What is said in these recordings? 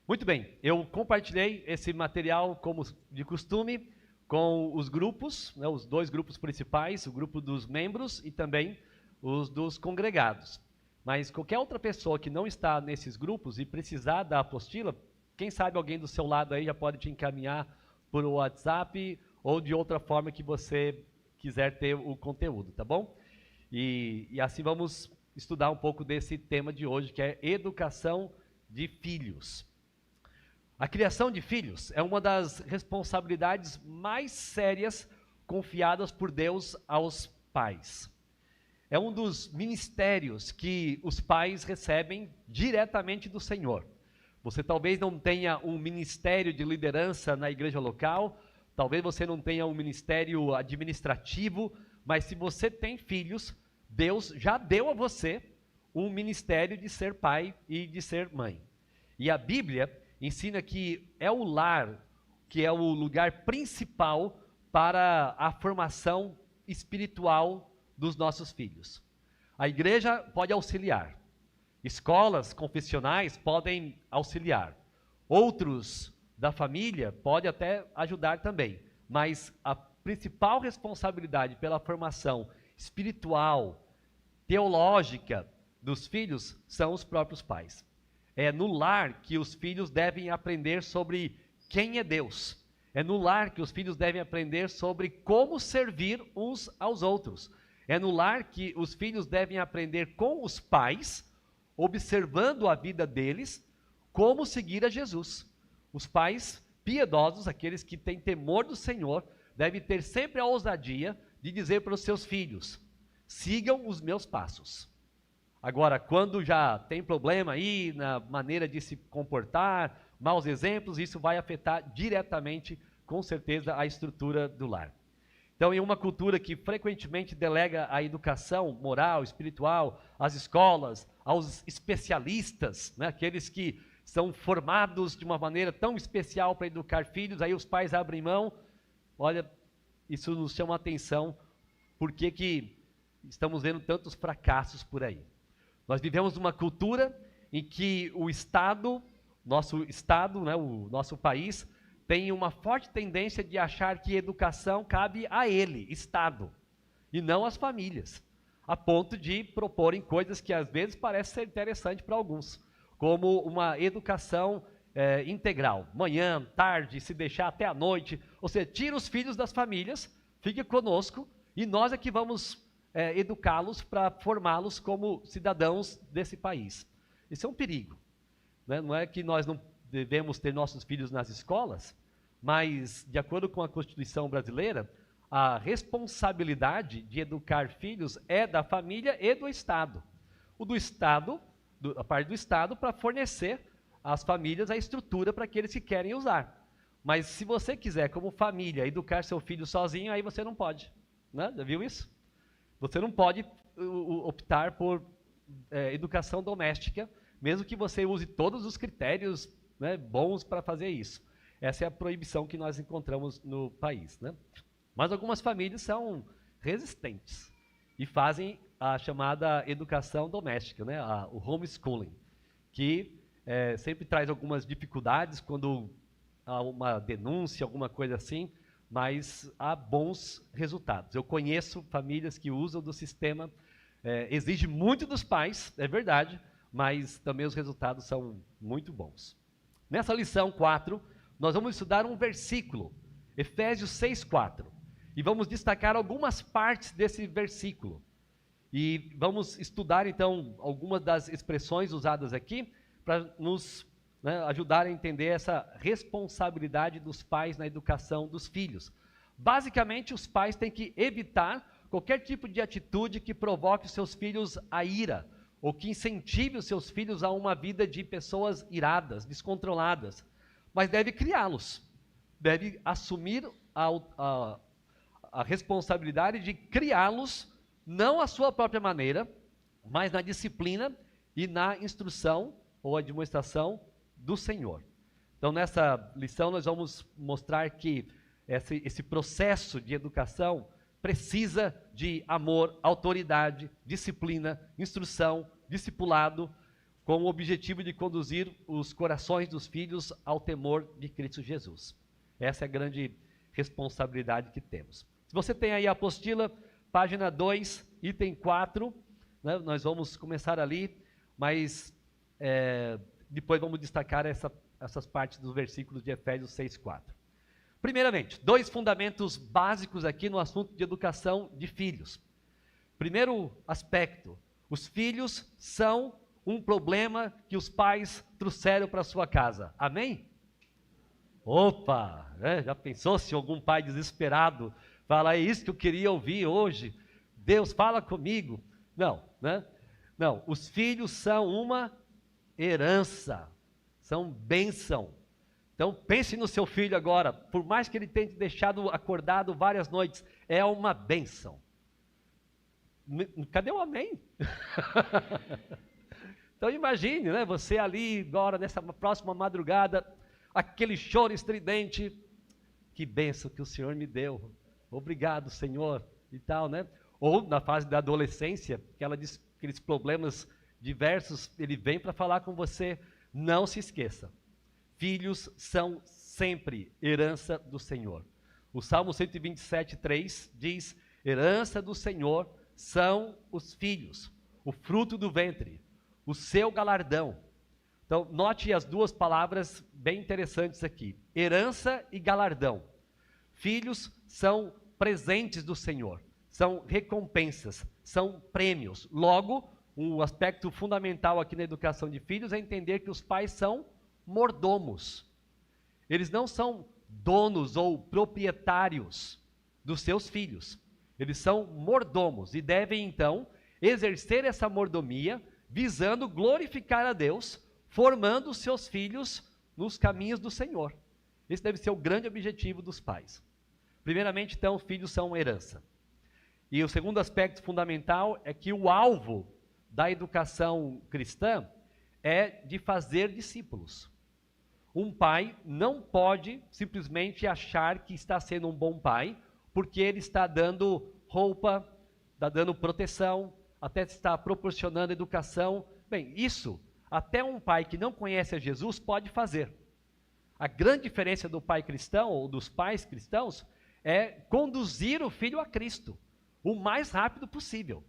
Muito bem, eu compartilhei esse material, como de costume, com os grupos, né, os dois grupos principais, o grupo dos membros e também os dos congregados. Mas qualquer outra pessoa que não está nesses grupos e precisar da apostila, quem sabe alguém do seu lado aí já pode te encaminhar por WhatsApp ou de outra forma que você quiser ter o conteúdo, tá bom? E assim vamos estudar um pouco desse tema de hoje, que é educação de filhos. A criação de filhos é uma das responsabilidades mais sérias confiadas por Deus aos pais. É um dos ministérios que os pais recebem diretamente do Senhor. Você talvez não tenha um ministério de liderança na igreja local, talvez você não tenha um ministério administrativo, mas se você tem filhos, Deus já deu a você um ministério de ser pai e de ser mãe. E a Bíblia ensina que é o lar, que é o lugar principal para a formação espiritual dos nossos filhos. A igreja pode auxiliar, escolas confessionais podem auxiliar, outros da família podem até ajudar também, mas a principal responsabilidade pela formação espiritual, teológica dos filhos são os próprios pais. É no lar que os filhos devem aprender sobre quem é Deus. É no lar que os filhos devem aprender sobre como servir uns aos outros. É no lar que os filhos devem aprender com os pais, observando a vida deles, como seguir a Jesus. Os pais piedosos, aqueles que têm temor do Senhor, devem ter sempre a ousadia de dizer para os seus filhos: sigam os meus passos. Agora, quando já tem problema aí na maneira de se comportar, maus exemplos, isso vai afetar diretamente, com certeza, a estrutura do lar. Então, em uma cultura que frequentemente delega a educação moral, espiritual, às escolas, aos especialistas, né, aqueles que são formados de uma maneira tão especial para educar filhos, aí os pais abrem mão. Olha, isso nos chama a atenção, por que estamos vendo tantos fracassos por aí. Nós vivemos numa cultura em que o Estado, né, o nosso país, tem uma forte tendência de achar que educação cabe a ele, Estado, e não às famílias, a ponto de proporem coisas que às vezes parecem ser interessantes para alguns, como uma educação integral, manhã, tarde, se deixar até a noite, ou seja, tira os filhos das famílias, fique conosco, e nós é que vamos educá-los para formá-los como cidadãos desse país. Isso é um perigo, né? Não é que nós não devemos ter nossos filhos nas escolas, mas, de acordo com a Constituição brasileira, a responsabilidade de educar filhos é da família e do Estado. A parte do Estado para fornecer às famílias a estrutura para aqueles que querem usar. Mas se você quiser, como família, educar seu filho sozinho, aí você não pode, né? Já viu isso? Você não pode optar por educação doméstica, mesmo que você use todos os critérios, né, bons para fazer isso. Essa é a proibição que nós encontramos no país, né? Mas algumas famílias são resistentes e fazem a chamada educação doméstica, né, o homeschooling, que sempre traz algumas dificuldades quando há uma denúncia, alguma coisa assim, mas há bons resultados. Eu conheço famílias que usam do sistema, exige muito dos pais, é verdade, mas também os resultados são muito bons. Nessa lição 4, nós vamos estudar um versículo, Efésios 6:4, e vamos destacar algumas partes desse versículo. E vamos estudar então algumas das expressões usadas aqui para nos ajudar a entender essa responsabilidade dos pais na educação dos filhos. Basicamente, os pais têm que evitar qualquer tipo de atitude que provoque os seus filhos a ira, ou que incentive os seus filhos a uma vida de pessoas iradas, descontroladas, mas deve criá-los, deve assumir a responsabilidade de criá-los, não à sua própria maneira, mas na disciplina e na instrução ou administração do Senhor. Então, nessa lição, nós vamos mostrar que esse processo de educação precisa de amor, autoridade, disciplina, instrução, discipulado, com o objetivo de conduzir os corações dos filhos ao temor de Cristo Jesus. Essa é a grande responsabilidade que temos. Se você tem aí a apostila, página 2, item 4, né, nós vamos começar ali, mas depois vamos destacar essas partes dos versículos de Efésios 6, 4. Primeiramente, 2 fundamentos básicos aqui no assunto de educação de filhos. Primeiro aspecto, os filhos são um problema que os pais trouxeram para sua casa. Amém? Opa, né? Já pensou se algum pai desesperado fala, é isso que eu queria ouvir hoje, Deus fala comigo. Não, né? Não, os filhos são uma herança, são bênção. Então pense no seu filho agora, por mais que ele tenha te deixado acordado várias noites, é uma bênção. Cadê o amém? Então imagine, né, você ali agora nessa próxima madrugada, aquele choro estridente, que bênção que o Senhor me deu, obrigado Senhor, e tal, né? Ou na fase da adolescência, que ela diz aqueles problemas diversos, ele vem para falar com você, não se esqueça, filhos são sempre herança do Senhor. O Salmo 127:3 diz, herança do Senhor são os filhos, o fruto do ventre, o seu galardão. Então, note as duas palavras bem interessantes aqui, herança e galardão. Filhos são presentes do Senhor, são recompensas, são prêmios. Logo, um aspecto fundamental aqui na educação de filhos é entender que os pais são mordomos. Eles não são donos ou proprietários dos seus filhos. Eles são mordomos e devem, então, exercer essa mordomia visando glorificar a Deus, formando os seus filhos nos caminhos do Senhor. Esse deve ser o grande objetivo dos pais. Primeiramente, então, os filhos são uma herança. E o segundo aspecto fundamental é que o alvo da educação cristã é de fazer discípulos. Um pai não pode simplesmente achar que está sendo um bom pai, porque ele está dando roupa, está dando proteção, até está proporcionando educação. Bem, isso até um pai que não conhece a Jesus pode fazer. A grande diferença do pai cristão ou dos pais cristãos é conduzir o filho a Cristo o mais rápido possível.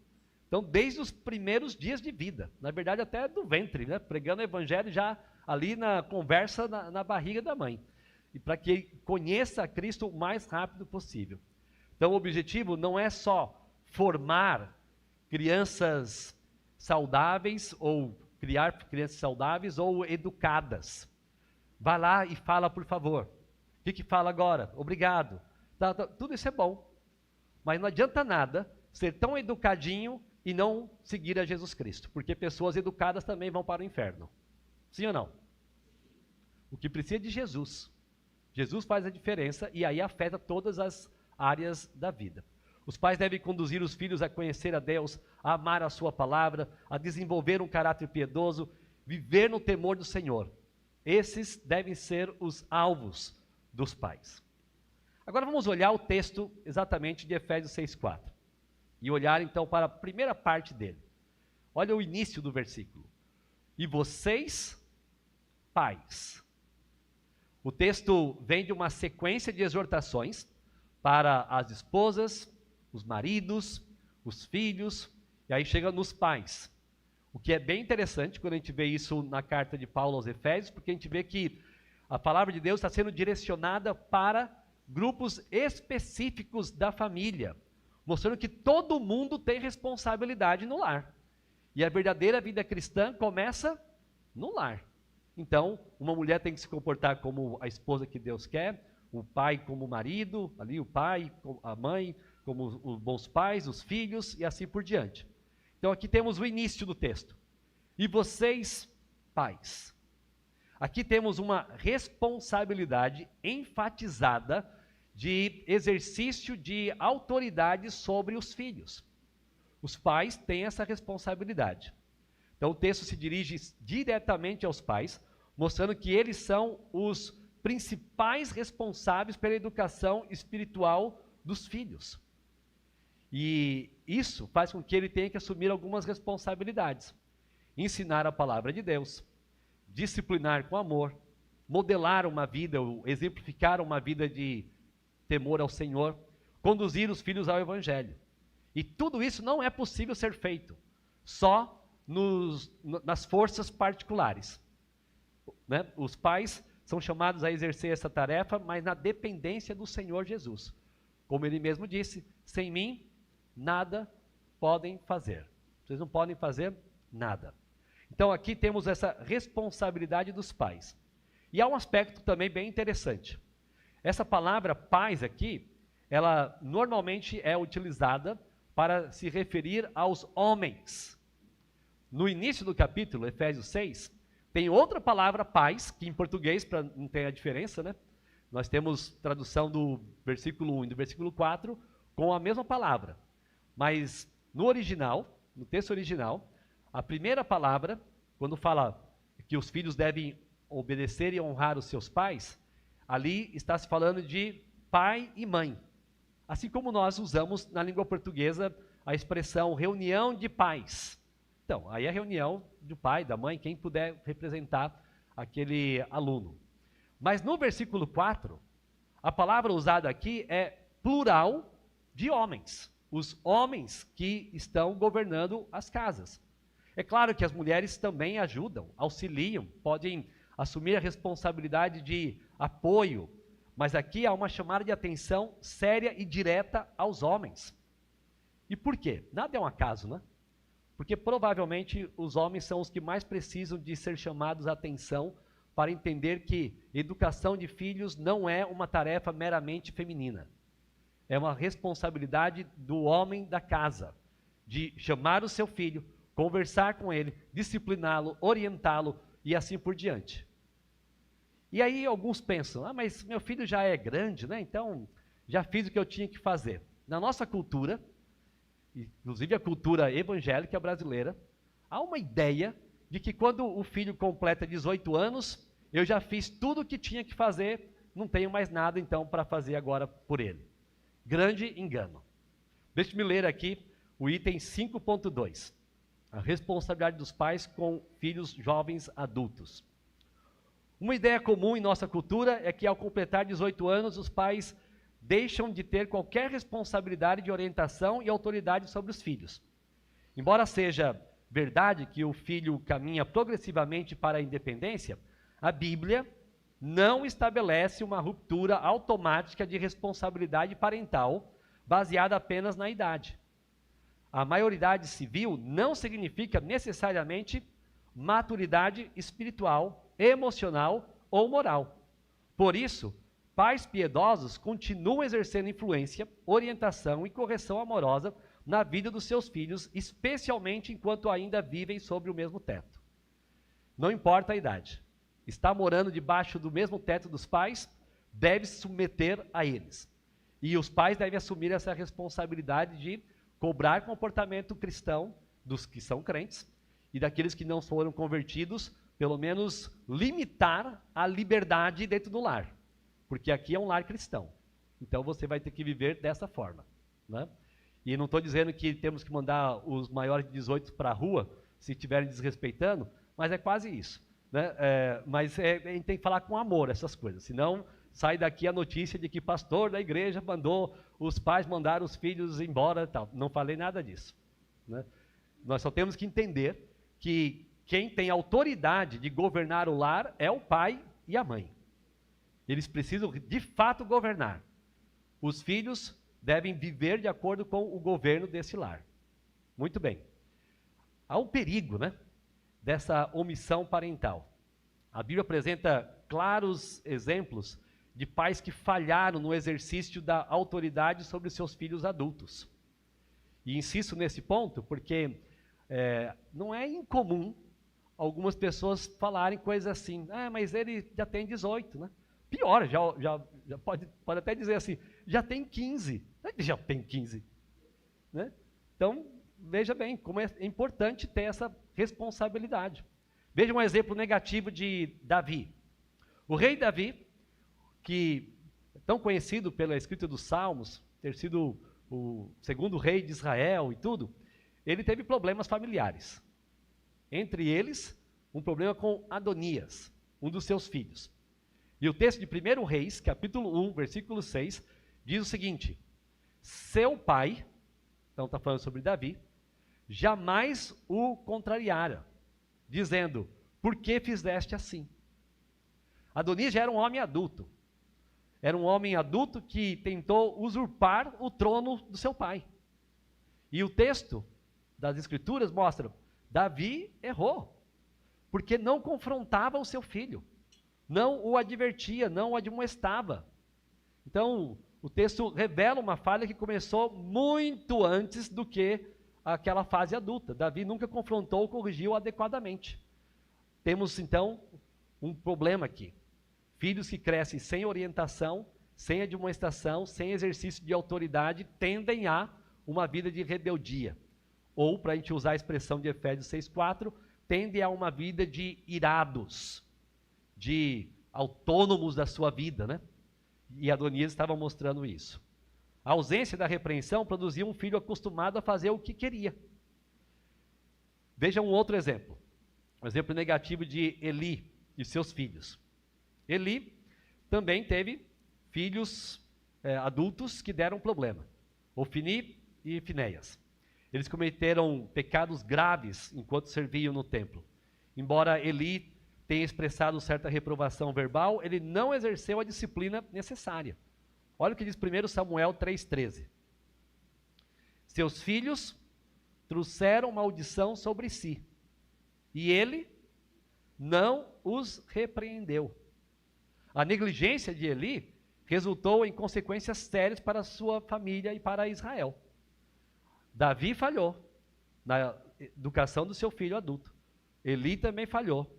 Então, desde os primeiros dias de vida, na verdade até do ventre, né? Pregando o evangelho já ali na conversa na barriga da mãe. E para que ele conheça a Cristo o mais rápido possível. Então, o objetivo não é só formar crianças saudáveis ou criar crianças saudáveis ou educadas. Vai lá e fala, por favor. O que fala agora? Obrigado. Tá, tudo isso é bom. Mas não adianta nada ser tão educadinho e não seguir a Jesus Cristo. Porque pessoas educadas também vão para o inferno. Sim ou não? O que precisa é de Jesus. Jesus faz a diferença e aí afeta todas as áreas da vida. Os pais devem conduzir os filhos a conhecer a Deus, a amar a sua palavra, a desenvolver um caráter piedoso, viver no temor do Senhor. Esses devem ser os alvos dos pais. Agora vamos olhar o texto exatamente de Efésios 6:4 e olhar então para a primeira parte dele. Olha o início do versículo. E vocês, pais. O texto vem de uma sequência de exortações para as esposas, os maridos, os filhos, e aí chega nos pais. O que é bem interessante quando a gente vê isso na carta de Paulo aos Efésios, porque a gente vê que a palavra de Deus está sendo direcionada para grupos específicos da família, mostrando que todo mundo tem responsabilidade no lar. E a verdadeira vida cristã começa no lar. Então, uma mulher tem que se comportar como a esposa que Deus quer, o pai como o marido, ali o pai, a mãe, como os bons pais, os filhos e assim por diante. Então aqui temos o início do texto. E vocês, pais. Aqui temos uma responsabilidade enfatizada de exercício de autoridade sobre os filhos. Os pais têm essa responsabilidade. Então o texto se dirige diretamente aos pais, mostrando que eles são os principais responsáveis pela educação espiritual dos filhos. E isso faz com que ele tenha que assumir algumas responsabilidades. ensinar a palavra de Deus, disciplinar com amor, modelar uma vida, exemplificar uma vida de temor ao Senhor, conduzir os filhos ao Evangelho. E tudo isso não é possível ser feito só nas forças particulares. Né? Os pais são chamados a exercer essa tarefa, mas na dependência do Senhor Jesus. Como ele mesmo disse, sem mim, nada podem fazer. Vocês não podem fazer nada. Então aqui temos essa responsabilidade dos pais. E há um aspecto também bem interessante. Essa palavra pais aqui, ela normalmente é utilizada para se referir aos homens. No início do capítulo, Efésios 6, tem outra palavra pais, que em português, para não ter a diferença, né? Nós temos tradução do versículo 1 e do versículo 4 com a mesma palavra. Mas no original, no texto original, a primeira palavra, quando fala que os filhos devem obedecer e honrar os seus pais, ali está se falando de pai e mãe. Assim como nós usamos na língua portuguesa a expressão reunião de pais. Então, aí é a reunião do pai, da mãe, quem puder representar aquele aluno. Mas no versículo 4, a palavra usada aqui é plural de homens. Os homens que estão governando as casas. É claro que as mulheres também ajudam, auxiliam, podem assumir a responsabilidade de apoio, mas aqui há uma chamada de atenção séria e direta aos homens. E por quê? Nada é um acaso, né? Porque provavelmente os homens são os que mais precisam de ser chamados a atenção para entender que educação de filhos não é uma tarefa meramente feminina. É uma responsabilidade do homem da casa, de chamar o seu filho, conversar com ele, discipliná-lo, orientá-lo e assim por diante. E aí alguns pensam, mas meu filho já é grande, né? Então já fiz o que eu tinha que fazer. Na nossa cultura, inclusive a cultura evangélica brasileira, há uma ideia de que quando o filho completa 18 anos, eu já fiz tudo o que tinha que fazer, não tenho mais nada então para fazer agora por ele. Grande engano. Deixe-me ler aqui o item 5.2. A responsabilidade dos pais com filhos jovens adultos. Uma ideia comum em nossa cultura é que ao completar 18 anos, os pais deixam de ter qualquer responsabilidade de orientação e autoridade sobre os filhos. Embora seja verdade que o filho caminha progressivamente para a independência, a Bíblia não estabelece uma ruptura automática de responsabilidade parental baseada apenas na idade. A maioridade civil não significa necessariamente maturidade espiritual, emocional ou moral. Por isso, pais piedosos continuam exercendo influência, orientação e correção amorosa na vida dos seus filhos, especialmente enquanto ainda vivem sob o mesmo teto. Não importa a idade. Está morando debaixo do mesmo teto dos pais, deve se submeter a eles. E os pais devem assumir essa responsabilidade de cobrar comportamento cristão dos que são crentes e daqueles que não foram convertidos, pelo menos limitar a liberdade dentro do lar. Porque aqui é um lar cristão. Então você vai ter que viver dessa forma. Né? E não estou dizendo que temos que mandar os maiores de 18 para a rua, se estiverem desrespeitando, mas é quase isso. Né? Mas a gente tem que falar com amor essas coisas, senão sai daqui a notícia de que pastor da igreja mandou os pais mandar os filhos embora e tal. Não falei nada disso. Né? Nós só temos que entender que quem tem autoridade de governar o lar é o pai e a mãe. Eles precisam de fato governar. Os filhos devem viver de acordo com o governo desse lar. Muito bem. Há um perigo, né, dessa omissão parental. A Bíblia apresenta claros exemplos de pais que falharam no exercício da autoridade sobre os seus filhos adultos. E insisto nesse ponto porque não é incomum algumas pessoas falarem coisas assim, mas ele já tem 18, né? Pior, já pode até dizer assim, já tem 15. Já tem 15. Né? Então, veja bem como é importante ter essa responsabilidade. Veja um exemplo negativo de Davi. O rei Davi, que é tão conhecido pela escrita dos Salmos, ter sido o segundo rei de Israel e tudo, ele teve problemas familiares. entre eles, um problema com Adonias, um dos seus filhos. E o texto de 1 Reis, capítulo 1, versículo 6, diz o seguinte: seu pai, então está falando sobre Davi, jamais o contrariara, dizendo, por que fizeste assim? Adonias já era um homem adulto. Era um homem adulto que tentou usurpar o trono do seu pai. E o texto das Escrituras mostra, Davi errou, porque não confrontava o seu filho, não o advertia, não o admoestava. Então, o texto revela uma falha que começou muito antes do que aquela fase adulta. Davi nunca confrontou ou corrigiu adequadamente. Temos, então, um problema aqui. Filhos que crescem sem orientação, sem admoestação, sem exercício de autoridade, tendem a uma vida de rebeldia. Ou, para a gente usar a expressão de Efésios 6,4, tendem a uma vida de irados, de autônomos da sua vida, né? E Adonias estava mostrando isso. A ausência da repreensão produzia um filho acostumado a fazer o que queria. Veja um outro exemplo. Um exemplo negativo de Eli e seus filhos. Eli também teve filhos adultos que deram problema. Ofni e Finéias. Eles cometeram pecados graves enquanto serviam no templo. Embora Eli tenha expressado certa reprovação verbal, ele não exerceu a disciplina necessária. Olha o que diz 1 Samuel 3,13. Seus filhos trouxeram maldição sobre si, e ele não os repreendeu. A negligência de Eli resultou em consequências sérias para a sua família e para Israel. Davi falhou na educação do seu filho adulto. Eli também falhou.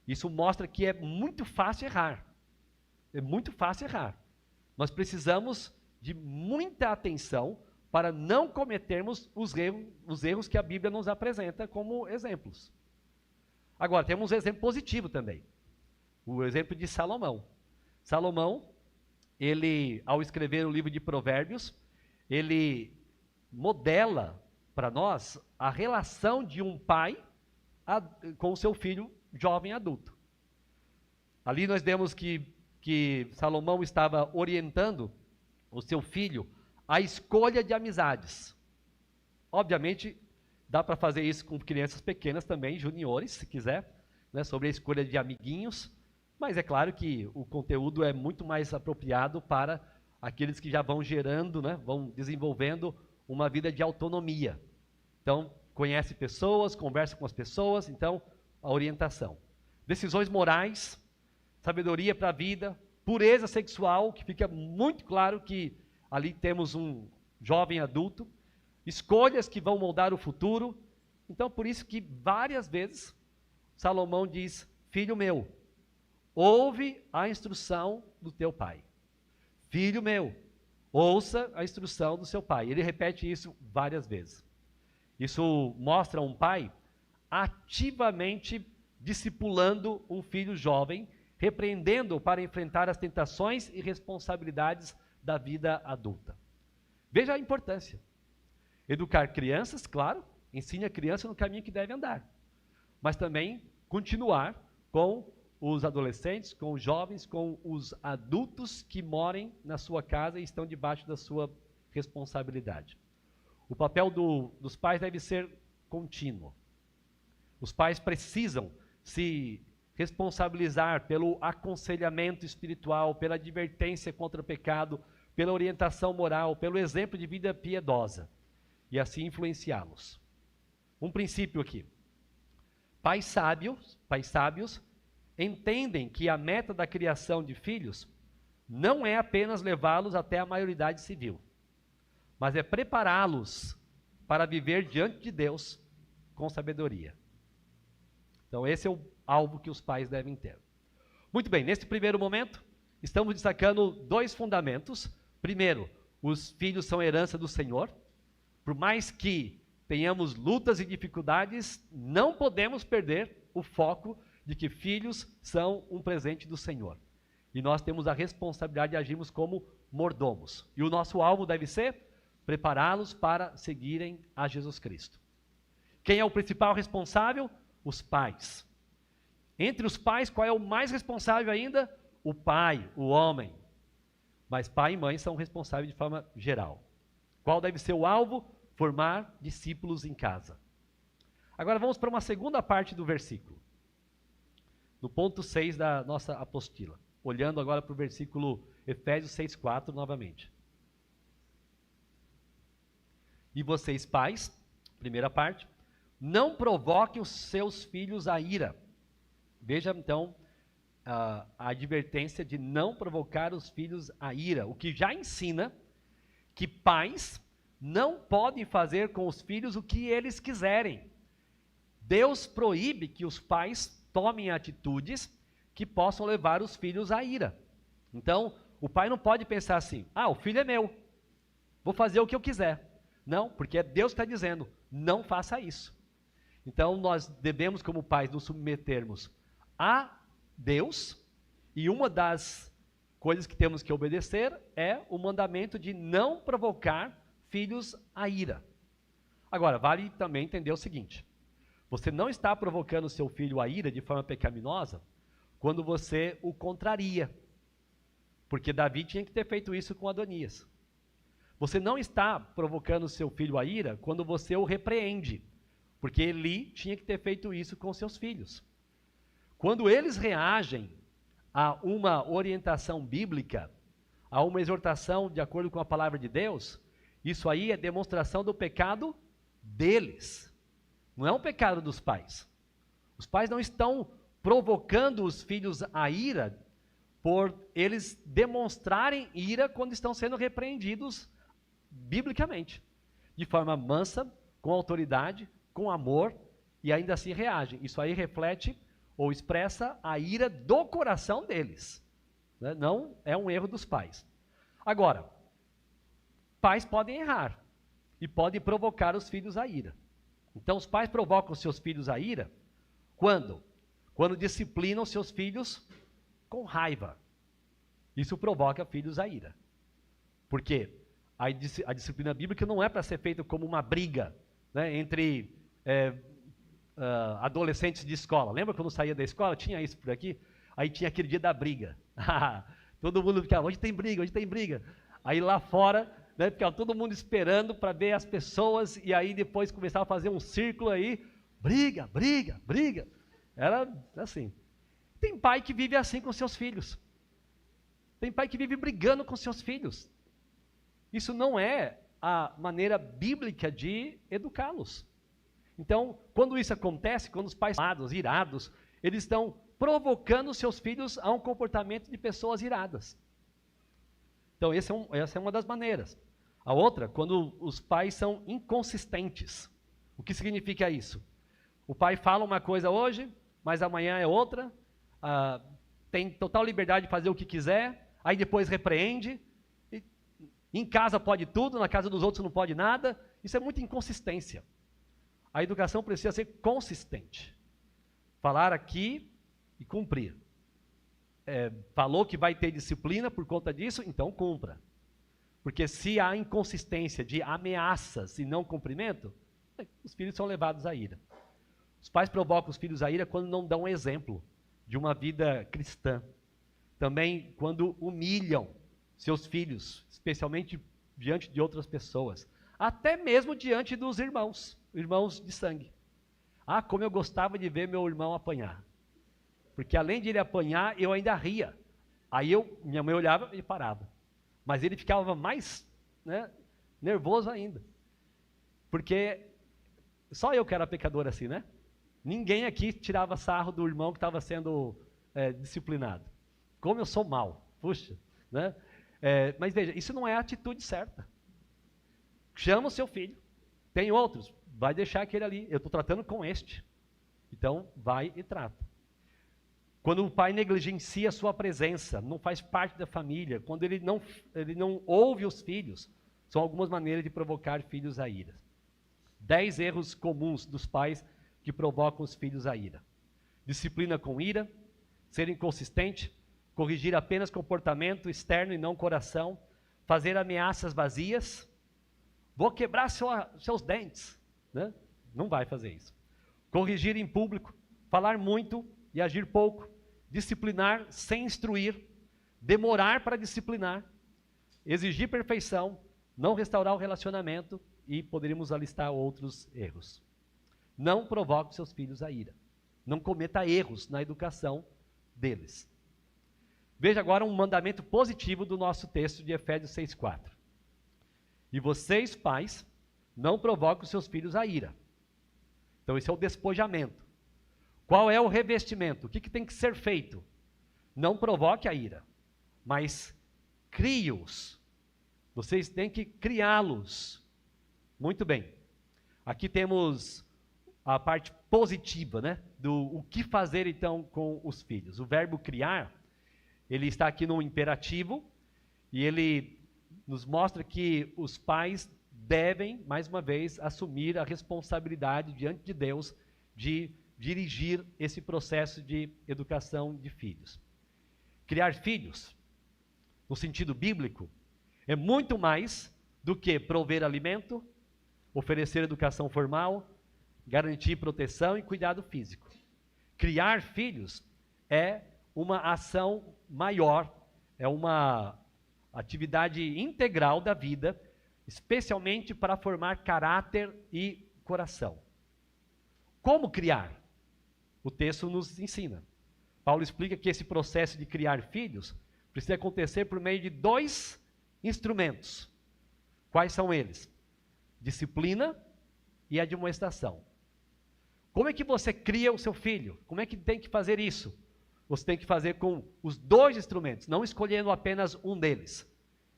Isso mostra que é muito fácil errar. É muito fácil errar. Nós precisamos de muita atenção para não cometermos os erros que a Bíblia nos apresenta como exemplos. Agora, temos um exemplo positivo também. O exemplo de Salomão. Salomão, ele, ao escrever o livro de Provérbios, ele modela para nós a relação de um pai com o seu filho jovem adulto. Ali nós vemos que Salomão estava orientando o seu filho à escolha de amizades. Obviamente, dá para fazer isso com crianças pequenas também, juniores, se quiser, né, sobre a escolha de amiguinhos, mas é claro que o conteúdo é muito mais apropriado para aqueles que já vão gerando, né, vão desenvolvendo uma vida de autonomia. Então, conhece pessoas, conversa com as pessoas, então, a orientação. Decisões morais, sabedoria para a vida, pureza sexual, que fica muito claro que ali temos um jovem adulto, escolhas que vão moldar o futuro. Então, por isso que várias vezes Salomão diz, filho meu, ouve a instrução do teu pai. Filho meu, ouça a instrução do seu pai. Ele repete isso várias vezes. Isso mostra um pai ativamente discipulando um filho jovem, repreendendo-o para enfrentar as tentações e responsabilidades da vida adulta. Veja a importância. Educar crianças, claro, ensine a criança no caminho que deve andar, mas também continuar com os adolescentes, com os jovens, com os adultos que morem na sua casa e estão debaixo da sua responsabilidade. O papel dos pais deve ser contínuo. Os pais precisam se responsabilizar pelo aconselhamento espiritual, pela advertência contra o pecado, pela orientação moral, pelo exemplo de vida piedosa, e assim influenciá-los. Um princípio aqui. Pais sábios entendem que a meta da criação de filhos não é apenas levá-los até a maioridade civil, mas é prepará-los para viver diante de Deus com sabedoria. Então esse é o alvo que os pais devem ter. Muito bem, nesse primeiro momento, estamos destacando dois fundamentos. Primeiro, os filhos são herança do Senhor. Por mais que tenhamos lutas e dificuldades, não podemos perder o foco de que filhos são um presente do Senhor. E nós temos a responsabilidade de agirmos como mordomos. E o nosso alvo deve ser prepará-los para seguirem a Jesus Cristo. Quem é o principal responsável? os pais. Entre os pais, qual é o mais responsável ainda? O pai, o homem. Mas pai e mãe são responsáveis de forma geral. Qual deve ser o alvo? Formar discípulos em casa. Agora vamos para uma segunda parte do versículo. No ponto 6 da nossa apostila. Olhando agora para o versículo Efésios 6,4 novamente. E vocês, pais, primeira parte, não provoquem os seus filhos a ira. Veja então a advertência de não provocar os filhos a ira, o que já ensina que pais não podem fazer com os filhos o que eles quiserem. Deus proíbe que os pais tomem atitudes que possam levar os filhos à ira. Então, o pai não pode pensar assim, o filho é meu, vou fazer o que eu quiser. Não, porque é Deus que está dizendo, não faça isso. Então, nós devemos, como pais, nos submetermos a Deus, e uma das coisas que temos que obedecer é o mandamento de não provocar filhos a ira. Agora, vale também entender o seguinte, você não está provocando seu filho a ira de forma pecaminosa quando você o contraria, porque Davi tinha que ter feito isso com Adonias. Você não está provocando seu filho a ira quando você o repreende, porque Eli tinha que ter feito isso com seus filhos. Quando eles reagem a uma orientação bíblica, a uma exortação de acordo com a palavra de Deus, isso aí é demonstração do pecado deles, não é um pecado dos pais. Os pais não estão provocando os filhos a ira por eles demonstrarem ira quando estão sendo repreendidos biblicamente, de forma mansa, com autoridade, com amor, e ainda assim reagem. Isso aí reflete ou expressa a ira do coração deles, né? Não é um erro dos pais. Agora, pais podem errar e podem provocar os filhos a ira. Então, os pais provocam seus filhos a ira quando? Quando disciplinam seus filhos com raiva. Isso provoca filhos a ira. Por quê? A disciplina bíblica não é para ser feita como uma briga, né, entre adolescentes de escola. Lembra quando saía da escola? Tinha isso por aqui? Aí tinha aquele dia da briga. Todo mundo ficava, hoje tem briga, hoje tem briga. Aí lá fora, né, ficava todo mundo esperando para ver as pessoas, e aí depois começava a fazer um círculo aí, briga, briga, briga. Era assim. Tem pai que vive assim com seus filhos. Tem pai que vive brigando com seus filhos. Isso não é a maneira bíblica de educá-los. Então, quando isso acontece, quando os pais são irados, eles estão provocando seus filhos a um comportamento de pessoas iradas. Então, essa é uma das maneiras. A outra, quando os pais são inconsistentes. O que significa isso? O pai fala uma coisa hoje, mas amanhã é outra, tem total liberdade de fazer o que quiser, aí depois repreende. Em casa pode tudo, na casa dos outros não pode nada. Isso é muita inconsistência. A educação precisa ser consistente. Falar aqui e cumprir. Falou que vai ter disciplina por conta disso, então cumpra. Porque se há inconsistência de ameaças e não cumprimento, os filhos são levados à ira. Os pais provocam os filhos à ira quando não dão exemplo de uma vida cristã. Também quando humilham seus filhos, especialmente diante de outras pessoas, até mesmo diante dos irmãos de sangue. Como eu gostava de ver meu irmão apanhar, porque além de ele apanhar, eu ainda ria. Aí minha mãe olhava e parava, mas ele ficava mais, né, nervoso ainda, porque só eu que era pecador assim, né? Ninguém aqui tirava sarro do irmão que estava sendo disciplinado. Como eu sou mau, puxa, né? Mas veja, isso não é a atitude certa. Chama o seu filho. Tem outros, vai deixar aquele ali. Eu estou tratando com este. Então, vai e trata. Quando o pai negligencia a sua presença, não faz parte da família, quando ele não ouve os filhos, são algumas maneiras de provocar filhos à ira. 10 erros comuns dos pais que provocam os filhos à ira. Disciplina com ira, ser inconsistente, corrigir apenas comportamento externo e não coração, fazer ameaças vazias, vou quebrar seus dentes, né? Não vai fazer isso. Corrigir em público, falar muito e agir pouco, disciplinar sem instruir, demorar para disciplinar, exigir perfeição, não restaurar o relacionamento e poderíamos alistar outros erros. Não provoque seus filhos a ira. Não cometa erros na educação deles. Veja agora um mandamento positivo do nosso texto de Efésios 6:4. E vocês, pais, não provoquem os seus filhos a ira. Então esse é o despojamento. Qual é o revestimento? O que tem que ser feito? Não provoque a ira, mas crie-os. Vocês têm que criá-los. Muito bem. Aqui temos a parte positiva, né? Do o que fazer então com os filhos. O verbo criar, ele está aqui no imperativo e ele nos mostra que os pais devem, mais uma vez, assumir a responsabilidade diante de Deus de dirigir esse processo de educação de filhos. Criar filhos, no sentido bíblico, é muito mais do que prover alimento, oferecer educação formal, garantir proteção e cuidado físico. Criar filhos é uma ação maior, é uma atividade integral da vida, especialmente para formar caráter e coração. Como criar? O texto nos ensina. Paulo explica que esse processo de criar filhos precisa acontecer por meio de 2 instrumentos. Quais são eles? Disciplina e admoestação. Como é que você cria o seu filho? Como é que tem que fazer isso? Você tem que fazer com os 2 instrumentos, não escolhendo apenas um deles.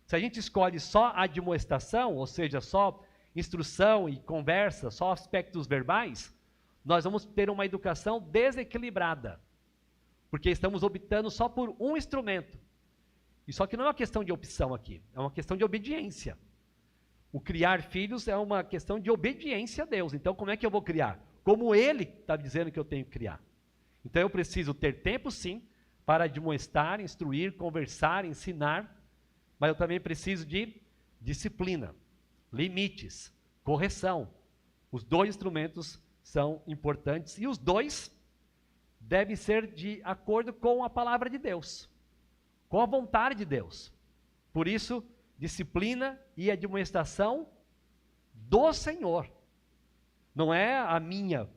Se a gente escolhe só a admoestação, ou seja, só instrução e conversa, só aspectos verbais, nós vamos ter uma educação desequilibrada, porque estamos optando só por um instrumento. E só que não é uma questão de opção aqui, é uma questão de obediência. O criar filhos é uma questão de obediência a Deus. Então, como é que eu vou criar? Como Ele está dizendo que eu tenho que criar. Então, eu preciso ter tempo, sim, para admoestar, instruir, conversar, ensinar, mas eu também preciso de disciplina, limites, correção. Os 2 instrumentos são importantes e os 2 devem ser de acordo com a palavra de Deus, com a vontade de Deus. Por isso, disciplina e admoestação do Senhor. Não é a minha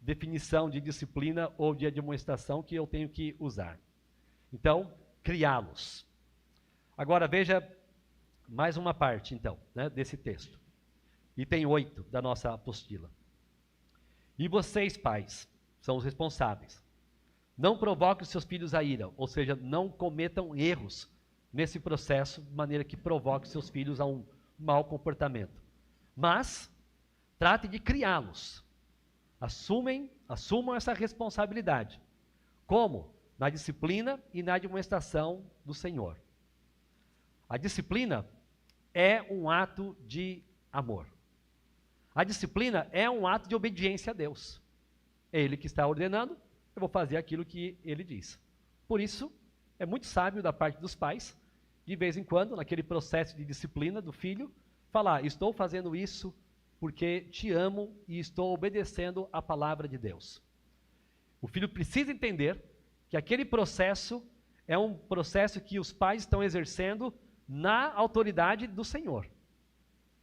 definição de disciplina ou de admoestação que eu tenho que usar. Então, criá-los. Agora veja mais uma parte, então, né, desse texto. Item 8 da nossa apostila. E vocês, pais, são os responsáveis. Não provoquem os seus filhos a ira, ou seja, não cometam erros nesse processo, de maneira que provoque seus filhos a um mau comportamento. Mas, trate de criá-los. Assumam essa responsabilidade. Como? Na disciplina e na admoestação do Senhor. A disciplina é um ato de amor. A disciplina é um ato de obediência a Deus. É Ele que está ordenando, eu vou fazer aquilo que Ele diz. Por isso, é muito sábio da parte dos pais, de vez em quando, naquele processo de disciplina do filho, falar, estou fazendo isso porque te amo e estou obedecendo a palavra de Deus. O filho precisa entender que aquele processo é um processo que os pais estão exercendo na autoridade do Senhor.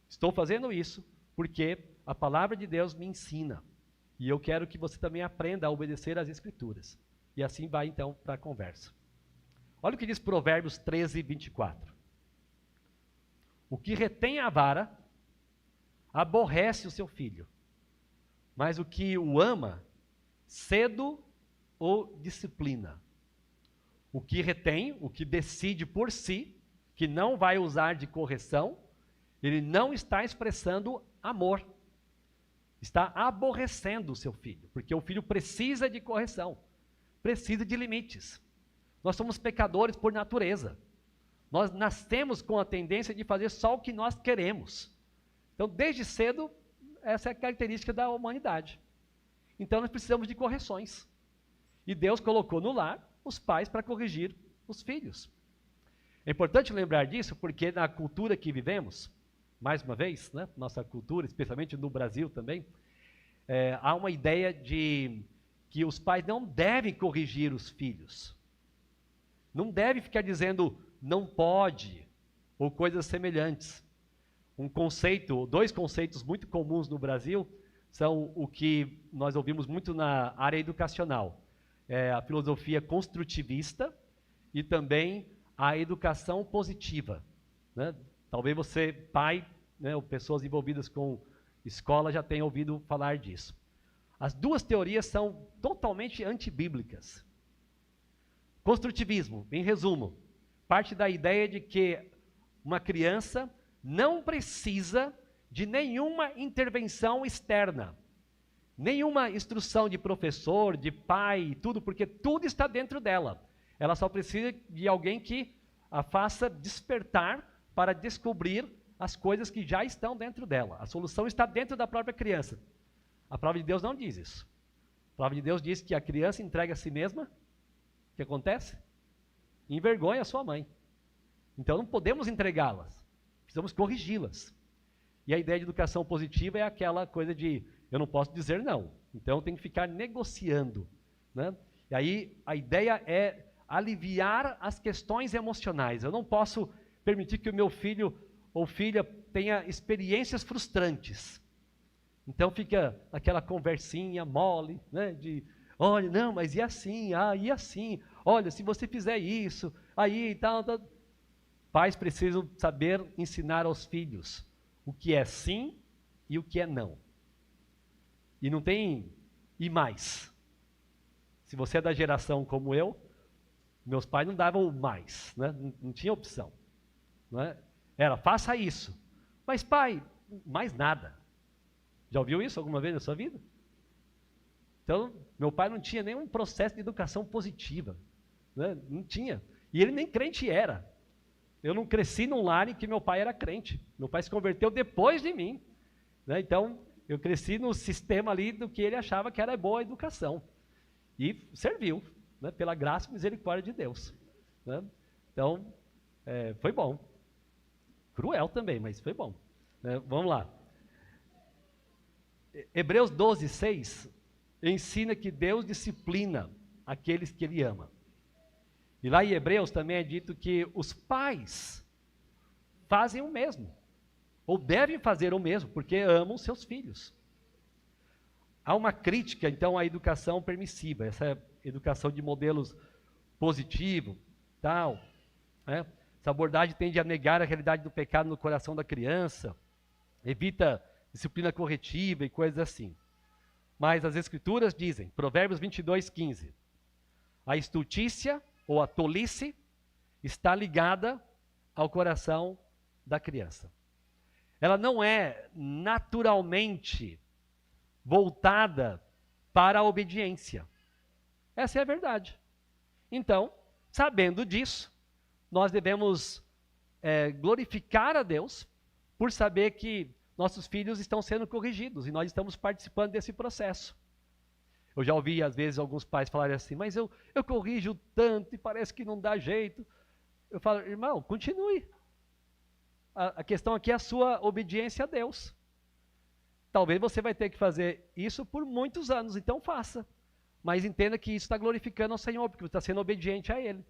Estou fazendo isso porque a palavra de Deus me ensina. E eu quero que você também aprenda a obedecer às Escrituras. E assim vai então para a conversa. Olha o que diz Provérbios 13, 24. O que retém a vara, aborrece o seu filho. Mas o que o ama, cedo o disciplina. O que retém, o que decide por si, que não vai usar de correção, ele não está expressando amor. Está aborrecendo o seu filho, porque o filho precisa de correção, precisa de limites. Nós somos pecadores por natureza. Nós nascemos com a tendência de fazer só o que nós queremos. Então, desde cedo, essa é a característica da humanidade. Então, nós precisamos de correções. E Deus colocou no lar os pais para corrigir os filhos. É importante lembrar disso, porque na cultura que vivemos, mais uma vez, né, nossa cultura, especialmente no Brasil também, há uma ideia de que os pais não devem corrigir os filhos. Não devem ficar dizendo não pode, ou coisas semelhantes. Dois conceitos muito comuns no Brasil são o que nós ouvimos muito na área educacional. A filosofia construtivista e também a educação positiva. Né? Talvez você, pai, né, ou pessoas envolvidas com escola, já tenham ouvido falar disso. As duas teorias são totalmente antibíblicas. Construtivismo, em resumo, parte da ideia de que uma criança não precisa de nenhuma intervenção externa, nenhuma instrução de professor, de pai, tudo, porque tudo está dentro dela. Ela só precisa de alguém que a faça despertar para descobrir as coisas que já estão dentro dela. A solução está dentro da própria criança. A palavra de Deus não diz isso. A palavra de Deus diz que a criança entrega a si mesma. O que acontece? Envergonha a sua mãe. Então não podemos entregá-las. Precisamos corrigi-las. E a ideia de educação positiva é aquela coisa de eu não posso dizer não. Então eu tenho que ficar negociando. Né? E aí a ideia é aliviar as questões emocionais. Eu não posso permitir que o meu filho ou filha tenha experiências frustrantes. Então fica aquela conversinha mole, né, de, olha, não, mas e assim? Ah, e assim? Olha, se você fizer isso, aí e tal. Pais precisam saber ensinar aos filhos o que é sim e o que é não. E não tem e mais. Se você é da geração como eu, meus pais não davam mais, né? Não tinha opção. Não é? Era, faça isso. Mas pai, mais nada. Já ouviu isso alguma vez na sua vida? Então, meu pai não tinha nenhum processo de educação positiva. Né? Não tinha. E ele nem crente era. Eu não cresci num lar em que meu pai era crente. Meu pai se converteu depois de mim. Né? Então, eu cresci no sistema ali do que ele achava que era boa educação. E serviu, né? Pela graça e misericórdia de Deus. Né? Então, foi bom. Cruel também, mas foi bom. Né? Vamos lá. Hebreus 12, 6 ensina que Deus disciplina aqueles que Ele ama. E lá em Hebreus também é dito que os pais fazem o mesmo, ou devem fazer o mesmo, porque amam seus filhos. Há uma crítica, então, à educação permissiva, essa educação de modelos positivo, tal, né? Essa abordagem tende a negar a realidade do pecado no coração da criança, evita disciplina corretiva e coisas assim. Mas as Escrituras dizem, Provérbios 22, 15, a estultícia ou a tolice está ligada ao coração da criança. Ela não é naturalmente voltada para a obediência. Essa é a verdade. Então, sabendo disso, nós devemos glorificar a Deus por saber que nossos filhos estão sendo corrigidos e nós estamos participando desse processo. Eu já ouvi, às vezes, alguns pais falarem assim, mas eu corrijo tanto e parece que não dá jeito. Eu falo, irmão, continue. A questão aqui é a sua obediência a Deus. Talvez você vai ter que fazer isso por muitos anos, então faça. Mas entenda que isso está glorificando ao Senhor, porque você está sendo obediente a Ele.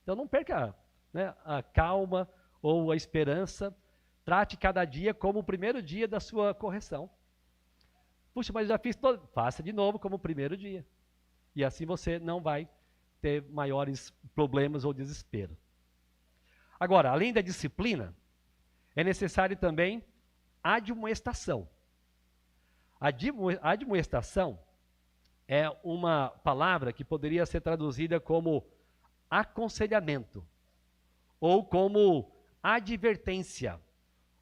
Então não perca, né, a calma ou a esperança. Trate cada dia como o primeiro dia da sua correção. Puxa, mas já fiz todo. Faça de novo como o primeiro dia. E assim você não vai ter maiores problemas ou desespero. Agora, além da disciplina, é necessário também admoestação. Admoestação é uma palavra que poderia ser traduzida como aconselhamento, ou como advertência,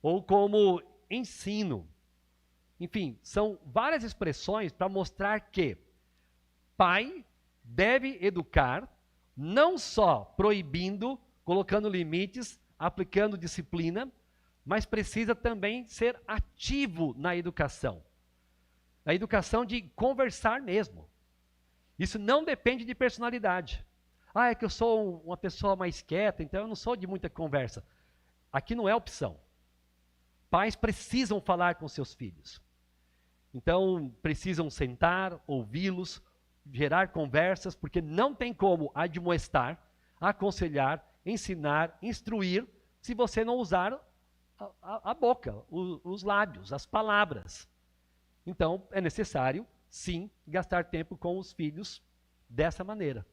ou como ensino. Enfim, são várias expressões para mostrar que pai deve educar, não só proibindo, colocando limites, aplicando disciplina, mas precisa também ser ativo na educação. Na educação de conversar mesmo. Isso não depende de personalidade. Ah, é que eu sou uma pessoa mais quieta, então eu não sou de muita conversa. Aqui não é opção. Pais precisam falar com seus filhos. Então, precisam sentar, ouvi-los, gerar conversas, porque não tem como admoestar, aconselhar, ensinar, instruir, se você não usar a boca, os lábios, as palavras. Então, é necessário, sim, gastar tempo com os filhos dessa maneira.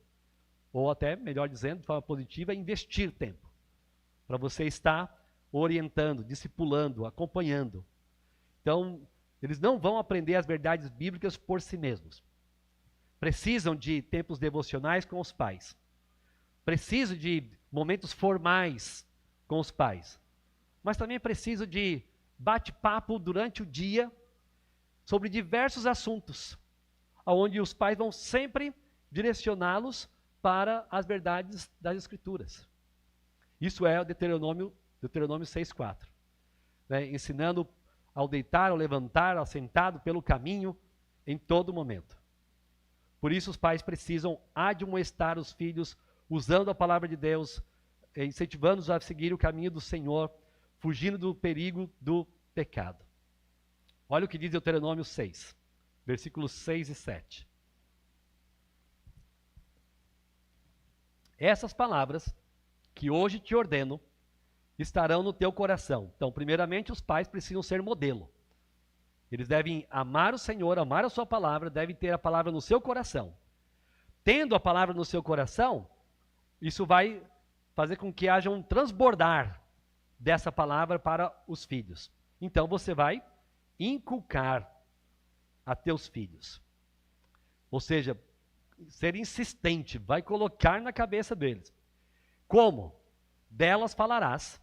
Ou até, melhor dizendo, de forma positiva, investir tempo. Para você estar orientando, discipulando, acompanhando. Então, eles não vão aprender as verdades bíblicas por si mesmos. Precisam de tempos devocionais com os pais. Precisam de momentos formais com os pais. Mas também preciso de bate-papo durante o dia sobre diversos assuntos, onde os pais vão sempre direcioná-los para as verdades das Escrituras. Isso é o Deuteronômio 6,4. Ensinando ao deitar, ao levantar, ao sentado, pelo caminho, em todo momento. Por isso os pais precisam admoestar os filhos, usando a palavra de Deus, incentivando-os a seguir o caminho do Senhor, fugindo do perigo do pecado. Olha o que diz Deuteronômio 6, versículos 6 e 7. Essas palavras que hoje te ordeno estarão no teu coração. Então, primeiramente, os pais precisam ser modelo. Eles devem amar o Senhor, amar a sua palavra, devem ter a palavra no seu coração. Tendo a palavra no seu coração, isso vai fazer com que haja um transbordar dessa palavra para os filhos. Então, você vai inculcar a teus filhos. Ou seja, ser insistente, vai colocar na cabeça deles. Como? Delas falarás,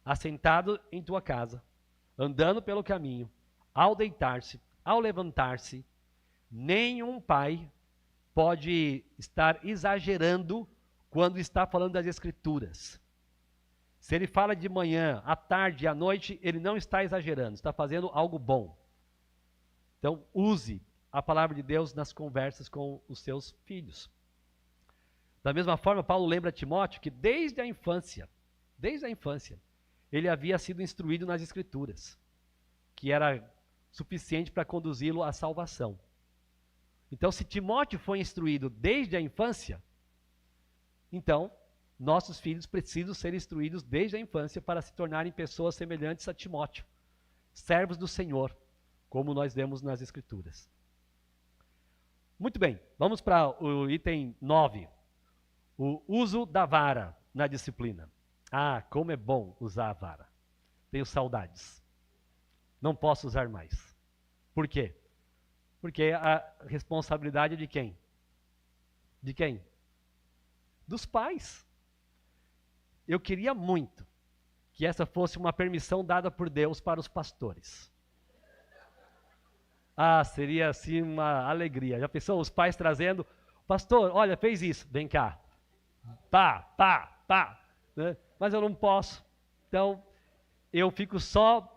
assentado em tua casa, andando pelo caminho, ao deitar-se, ao levantar-se. Nenhum pai pode estar exagerando quando está falando das Escrituras. Se ele fala de manhã, à tarde, à noite, ele não está exagerando, está fazendo algo bom. Então, use a palavra de Deus nas conversas com os seus filhos. Da mesma forma, Paulo lembra a Timóteo que desde a infância, ele havia sido instruído nas Escrituras, que era suficiente para conduzi-lo à salvação. Então, se Timóteo foi instruído desde a infância, então, nossos filhos precisam ser instruídos desde a infância para se tornarem pessoas semelhantes a Timóteo, servos do Senhor, como nós vemos nas Escrituras. Muito bem, vamos para o item 9, o uso da vara na disciplina. Ah, como é bom usar a vara. Tenho saudades. Não posso usar mais. Por quê? Porque a responsabilidade é de quem? De quem? Dos pais. Eu queria muito que essa fosse uma permissão dada por Deus para os pastores. Ah, seria assim uma alegria. Já pensou os pais trazendo, pastor, olha, fez isso, vem cá. Pá. Né? Mas eu não posso. Então, eu fico só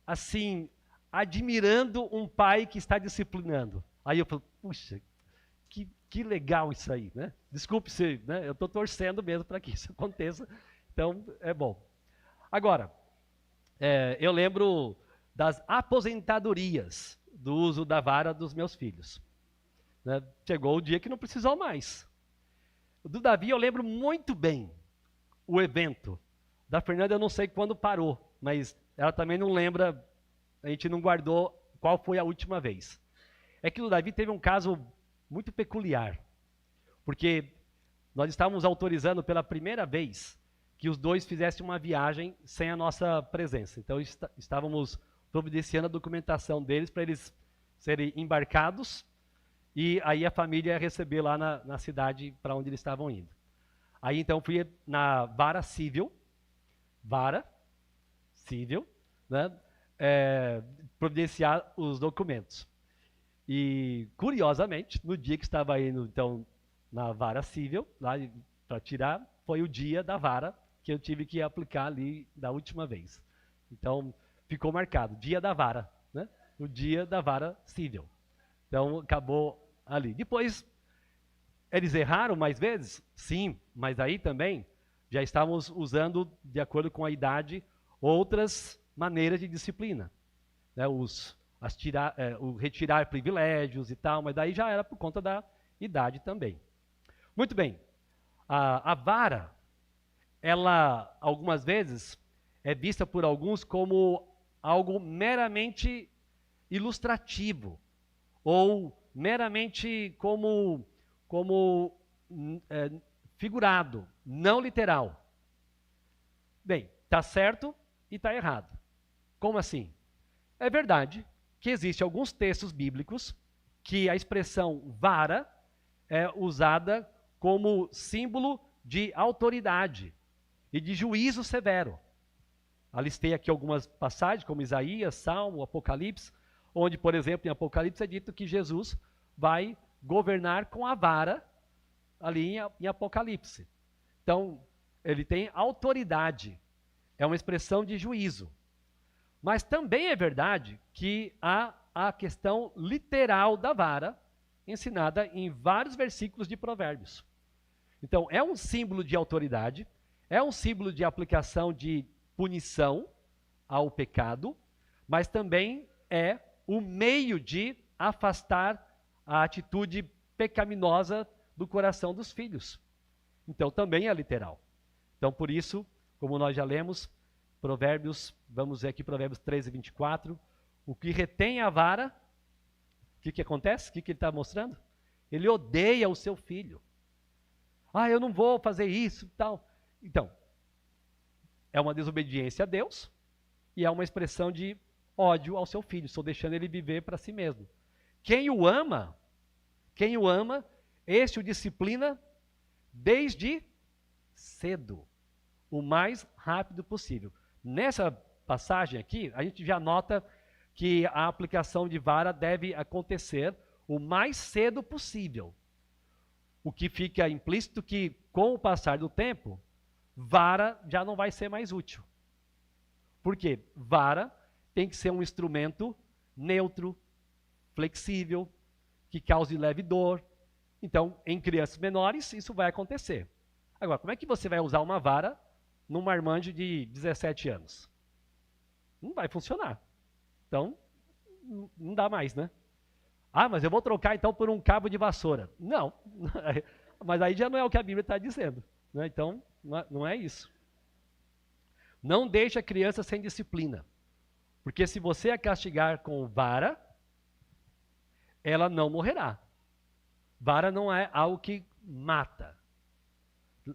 assim, admirando um pai que está disciplinando. Aí eu falo, puxa, que legal isso aí, né? Desculpe se, né? Eu estou torcendo mesmo para que isso aconteça. Então, é bom. Agora, eu lembro das aposentadorias do uso da vara dos meus filhos. Né? Chegou o dia que não precisou mais. Do Davi eu lembro muito bem o evento. Da Fernanda eu não sei quando parou, mas ela também não lembra, a gente não guardou qual foi a última vez. É que o Davi teve um caso muito peculiar, porque nós estávamos autorizando pela primeira vez que os dois fizessem uma viagem sem a nossa presença. Então estávamos providenciando a documentação deles para eles serem embarcados e aí a família ia receber lá na cidade para onde eles estavam indo. Aí então fui na vara civil, né, providenciar os documentos. E curiosamente, no dia que estava indo então na vara civil, lá para tirar, foi o dia da vara que eu tive que aplicar ali da última vez. Então ficou marcado, dia da vara, né? O dia da vara civil. Então acabou ali. Depois, eles erraram mais vezes? Sim, mas aí também já estávamos usando, de acordo com a idade, outras maneiras de disciplina. Né? O retirar privilégios e tal, mas daí já era por conta da idade também. Muito bem. A vara, ela, algumas vezes, é vista por alguns como algo meramente ilustrativo, ou meramente como figurado, não literal. Bem, está certo e está errado. Como assim? É verdade que existem alguns textos bíblicos que a expressão vara é usada como símbolo de autoridade e de juízo severo. Alistei aqui algumas passagens, como Isaías, Salmo, Apocalipse, onde, por exemplo, em Apocalipse é dito que Jesus vai governar com a vara, ali em Apocalipse. Então, ele tem autoridade, é uma expressão de juízo. Mas também é verdade que há a questão literal da vara, ensinada em vários versículos de Provérbios. Então, é um símbolo de autoridade, é um símbolo de aplicação de punição ao pecado, mas também é o meio de afastar a atitude pecaminosa do coração dos filhos. Então, também é literal. Então, por isso, como nós já lemos, Provérbios, vamos ver aqui Provérbios 13, 24, o que retém a vara, o que acontece? O que ele está mostrando? Ele odeia o seu filho. Ah, eu não vou fazer isso, tal. Então, é uma desobediência a Deus e é uma expressão de ódio ao seu filho. Estou deixando ele viver para si mesmo. Quem o ama, este o disciplina desde cedo, o mais rápido possível. Nessa passagem aqui, a gente já nota que a aplicação de vara deve acontecer o mais cedo possível. O que fica implícito que, com o passar do tempo, vara já não vai ser mais útil. Por quê? Vara tem que ser um instrumento neutro, flexível, que cause leve dor. Então, em crianças menores, isso vai acontecer. Agora, como é que você vai usar uma vara num marmanjo de 17 anos? Não vai funcionar. Então, não dá mais, né? Ah, mas eu vou trocar então por um cabo de vassoura. Não, mas aí já não é o que a Bíblia está dizendo, né? Então, não é isso. Não deixe a criança sem disciplina, porque se você a castigar com vara, ela não morrerá. Vara não é algo que mata,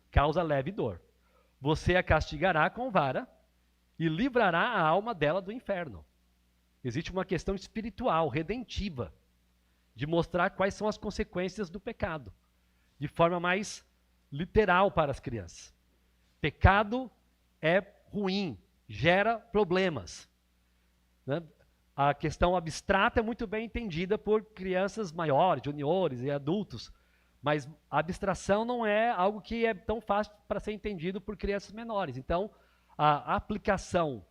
causa leve dor. Você a castigará com vara e livrará a alma dela do inferno. Existe uma questão espiritual, redentiva, de mostrar quais são as consequências do pecado, de forma mais literal para as crianças. Pecado é ruim, gera problemas, né? A questão abstrata é muito bem entendida por crianças maiores, juniores e adultos, mas a abstração não é algo que é tão fácil para ser entendido por crianças menores. Então, a aplicação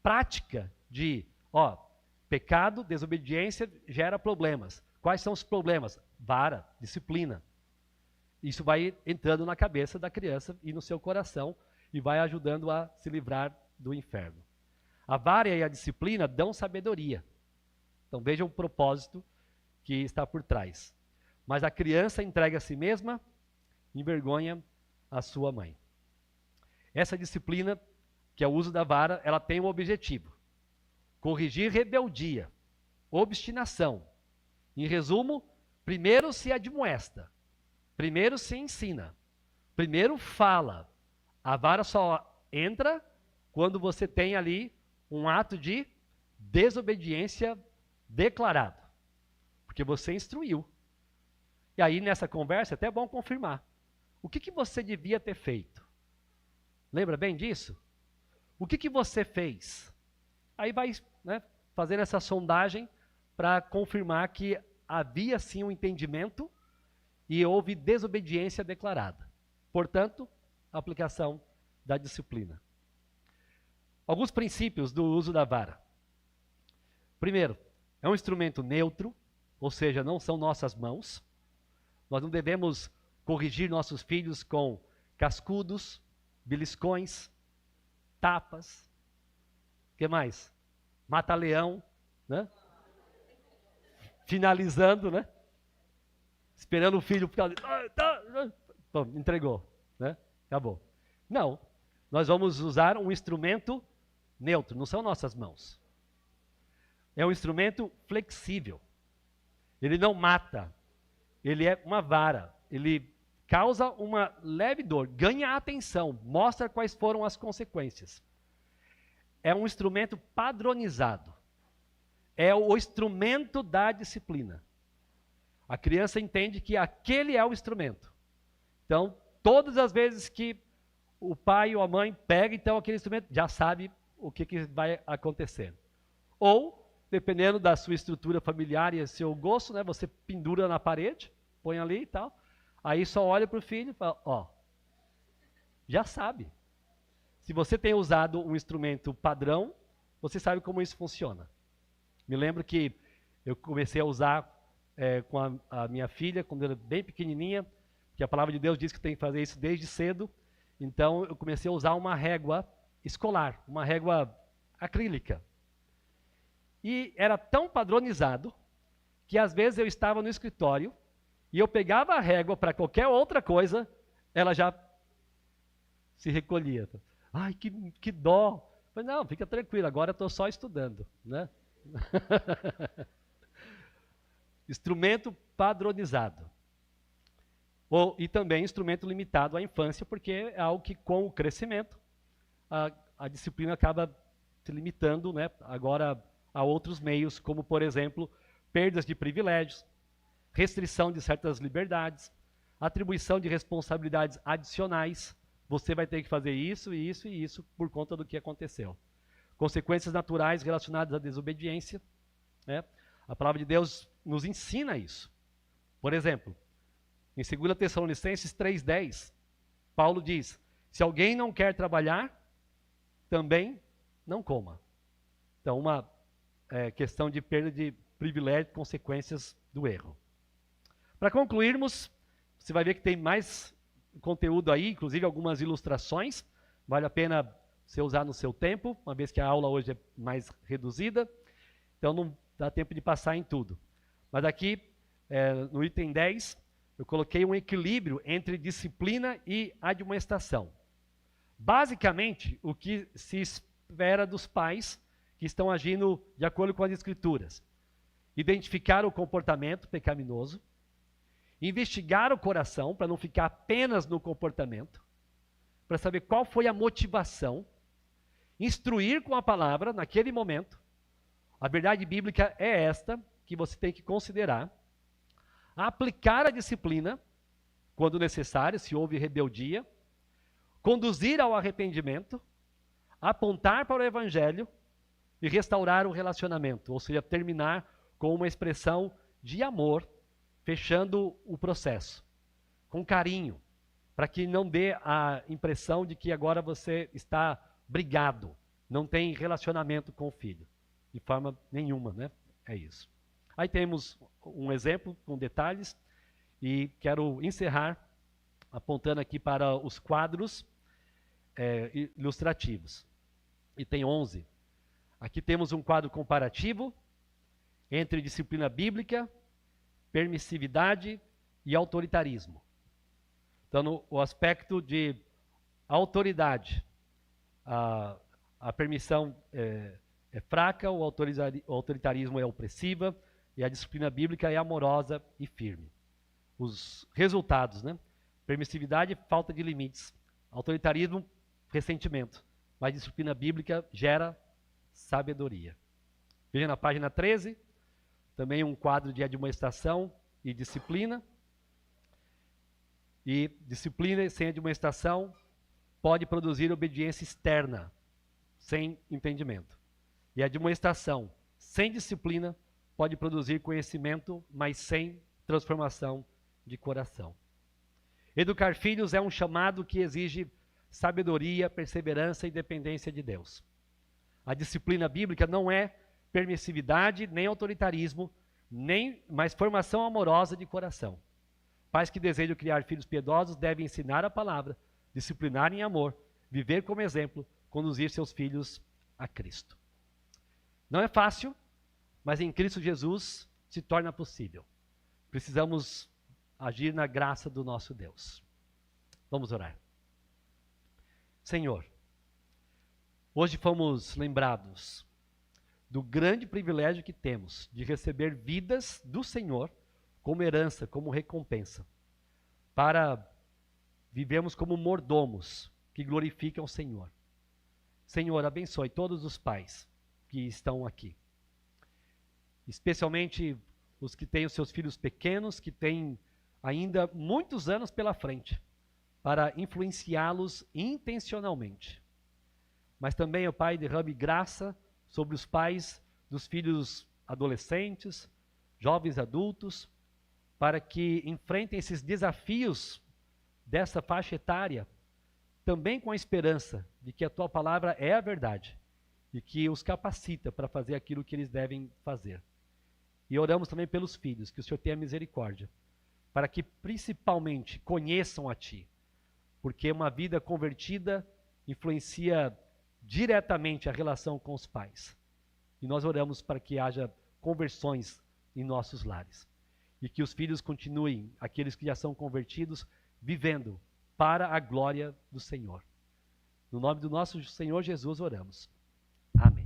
prática de, pecado, desobediência gera problemas. Quais são os problemas? Vara, disciplina. Isso vai entrando na cabeça da criança e no seu coração e vai ajudando a se livrar do inferno. A vara e a disciplina dão sabedoria. Então vejam o propósito que está por trás. Mas a criança entrega a si mesma, envergonha a sua mãe. Essa disciplina, que é o uso da vara, ela tem um objetivo: corrigir rebeldia, obstinação. Em resumo, primeiro se admoesta, primeiro se ensina, primeiro fala. A vara só entra quando você tem ali um ato de desobediência declarado, porque você instruiu. E aí nessa conversa é até bom confirmar. O que você devia ter feito? Lembra bem disso? O que você fez? Aí vai, né, fazendo essa sondagem para confirmar que havia sim um entendimento e houve desobediência declarada. Portanto, a aplicação da disciplina. Alguns princípios do uso da vara. Primeiro, é um instrumento neutro, ou seja, não são nossas mãos. Nós não devemos corrigir nossos filhos com cascudos, beliscões, tapas. O que mais? Mata-leão, né? Finalizando, né? esperando o filho ficar... Bom, entregou, né? Acabou. Não, nós vamos usar um instrumento neutro, não são nossas mãos. É um instrumento flexível. Ele não mata, ele é uma vara, ele causa uma leve dor, ganha a atenção, mostra quais foram as consequências. É um instrumento padronizado. É o instrumento da disciplina. A criança entende que aquele é o instrumento. Então, todas as vezes que o pai ou a mãe pega então aquele instrumento, já sabe o que vai acontecer. Ou, dependendo da sua estrutura familiar e seu gosto, né, você pendura na parede, põe ali e tal. Aí só olha para o filho e fala, ó, já sabe. Se você tem usado um instrumento padrão, você sabe como isso funciona. Me lembro que eu comecei a usar com a minha filha, quando ela era bem pequenininha, que a palavra de Deus diz que tem que fazer isso desde cedo. Então eu comecei a usar uma régua escolar, uma régua acrílica. E era tão padronizado que às vezes eu estava no escritório e eu pegava a régua para qualquer outra coisa, ela já se recolhia. Ai, que dó. Mas não, fica tranquilo, agora eu estou só estudando, né? Instrumento padronizado. E também instrumento limitado à infância, porque é algo que com o crescimento a disciplina acaba se limitando, né, agora a outros meios, como por exemplo, perdas de privilégios, restrição de certas liberdades, atribuição de responsabilidades adicionais. Você vai ter que fazer isso, isso e isso por conta do que aconteceu. Consequências naturais relacionadas à desobediência, né? A palavra de Deus nos ensina isso. Por exemplo, em 2 Tessalonicenses 3,10, Paulo diz, se alguém não quer trabalhar, também não coma. Então, uma questão de perda de privilégio, consequências do erro. Para concluirmos, você vai ver que tem mais conteúdo aí, inclusive algumas ilustrações, vale a pena você usar no seu tempo, uma vez que a aula hoje é mais reduzida, então não dá tempo de passar em tudo. Mas aqui, no item 10, eu coloquei um equilíbrio entre disciplina e admoestação. Basicamente, o que se espera dos pais que estão agindo de acordo com as Escrituras. Identificar o comportamento pecaminoso, investigar o coração, para não ficar apenas no comportamento, para saber qual foi a motivação, instruir com a palavra naquele momento. A verdade bíblica é esta, que você tem que considerar, aplicar a disciplina, quando necessário, se houve rebeldia, conduzir ao arrependimento, apontar para o evangelho e restaurar o relacionamento, ou seja, terminar com uma expressão de amor, fechando o processo, com carinho, para que não dê a impressão de que agora você está brigado, não tem relacionamento com o filho, de forma nenhuma, né? É isso. Aí temos um exemplo com detalhes e quero encerrar apontando aqui para os quadros ilustrativos. E tem 11. Aqui temos um quadro comparativo entre disciplina bíblica, permissividade e autoritarismo. Então, no aspecto de autoridade, a permissão é fraca, o autoritarismo é opressiva e a disciplina bíblica é amorosa e firme. Os resultados, né? Permissividade, falta de limites. Autoritarismo, ressentimento. Mas disciplina bíblica gera sabedoria. Veja na página 13, também um quadro de admoestação e disciplina. E disciplina sem admoestação pode produzir obediência externa, sem entendimento. E a admoestação sem disciplina pode produzir conhecimento, mas sem transformação de coração. Educar filhos é um chamado que exige sabedoria, perseverança e dependência de Deus. A disciplina bíblica não é permissividade, nem autoritarismo, mas formação amorosa de coração. Pais que desejam criar filhos piedosos devem ensinar a palavra, disciplinar em amor, viver como exemplo, conduzir seus filhos a Cristo. Não é fácil, mas em Cristo Jesus se torna possível. Precisamos agir na graça do nosso Deus. Vamos orar. Senhor, hoje fomos lembrados do grande privilégio que temos de receber vidas do Senhor como herança, como recompensa, para vivermos como mordomos que glorificam o Senhor. Senhor, abençoe todos os pais que estão aqui, especialmente os que têm os seus filhos pequenos, que têm ainda muitos anos pela frente, para influenciá-los intencionalmente. Mas também, ó Pai, derrame graça sobre os pais dos filhos adolescentes, jovens adultos, para que enfrentem esses desafios dessa faixa etária, também com a esperança de que a Tua palavra é a verdade e que os capacita para fazer aquilo que eles devem fazer. E oramos também pelos filhos, que o Senhor tenha misericórdia, para que principalmente conheçam a Ti, porque uma vida convertida influencia diretamente a relação com os pais. E nós oramos para que haja conversões em nossos lares. E que os filhos continuem, aqueles que já são convertidos, vivendo para a glória do Senhor. No nome do nosso Senhor Jesus oramos. Amém.